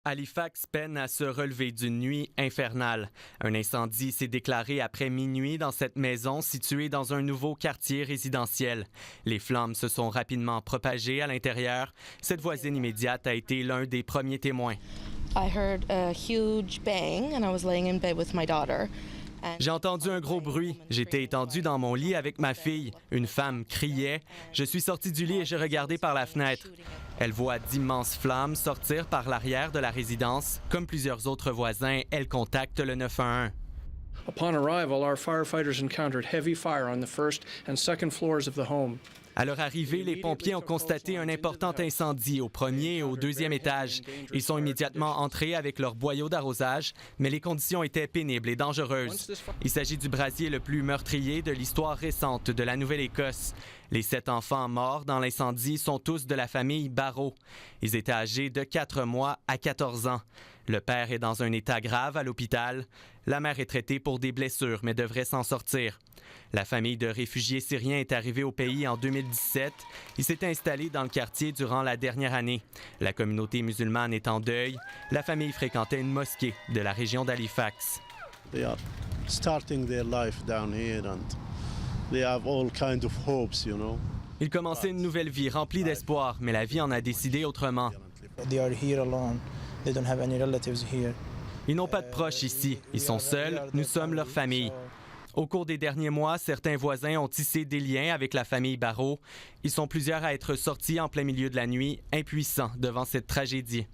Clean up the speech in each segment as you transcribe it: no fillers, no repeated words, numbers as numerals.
Halifax peine à se relever d'une nuit infernale. Un incendie s'est déclaré après minuit dans cette maison située dans un nouveau quartier résidentiel. Les flammes se sont rapidement propagées à l'intérieur. Cette voisine immédiate a été l'un des premiers témoins. I heard a huge bang and I was laying in bed with my daughter. J'ai entendu un gros bruit. J'étais étendu dans mon lit avec ma fille. Une femme criait. Je suis sorti du lit et j'ai regardé par la fenêtre. Elle voit d'immenses flammes sortir par l'arrière de la résidence. Comme plusieurs autres voisins, elle contacte le 911. Upon arrival, our firefighters encountered heavy fire on the first and second floors of the home. À leur arrivée, les pompiers ont constaté un important incendie au premier et au deuxième étage. Ils sont immédiatement entrés avec leur boyau d'arrosage, mais les conditions étaient pénibles et dangereuses. Il s'agit du brasier le plus meurtrier de l'histoire récente de la Nouvelle-Écosse. Les 7 enfants morts dans l'incendie sont tous de la famille Barrault. Ils étaient âgés de 4 mois à 14 ans. Le père est dans un état grave à l'hôpital. La mère est traitée pour des blessures, mais devrait s'en sortir. La famille de réfugiés syriens est arrivée au pays en 2017. Il s'est installé dans le quartier durant la dernière année. La communauté musulmane est en deuil. La famille fréquentait une mosquée de la région d'Halifax. They are starting their life down here and they have all kinds of hopes, you know. Ils commençaient une nouvelle vie remplie d'espoir, mais la vie en a décidé autrement. They are here alone. They don't have any relatives here. Ils n'ont pas de proches ici. Ils sont seuls. Nous sommes leur famille. Au cours des derniers mois, certains voisins ont tissé des liens avec la famille Barrault. Ils sont plusieurs à être sortis en plein milieu de la nuit, impuissants devant cette tragédie.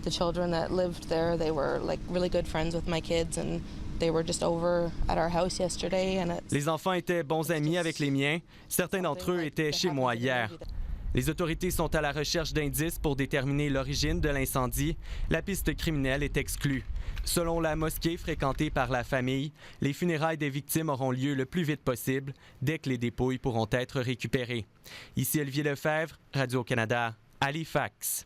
The children that lived there, they were like really good friends with my kids and they were just over at our house yesterday and Les enfants étaient bons amis avec les miens. Certains d'entre eux étaient chez moi hier. Les autorités sont à la recherche d'indices pour déterminer l'origine de l'incendie. La piste criminelle est exclue. Selon la mosquée fréquentée par la famille, les funérailles des victimes auront lieu le plus vite possible, dès que les dépouilles pourront être récupérées. Ici Olivier Lefebvre, Radio-Canada, Halifax.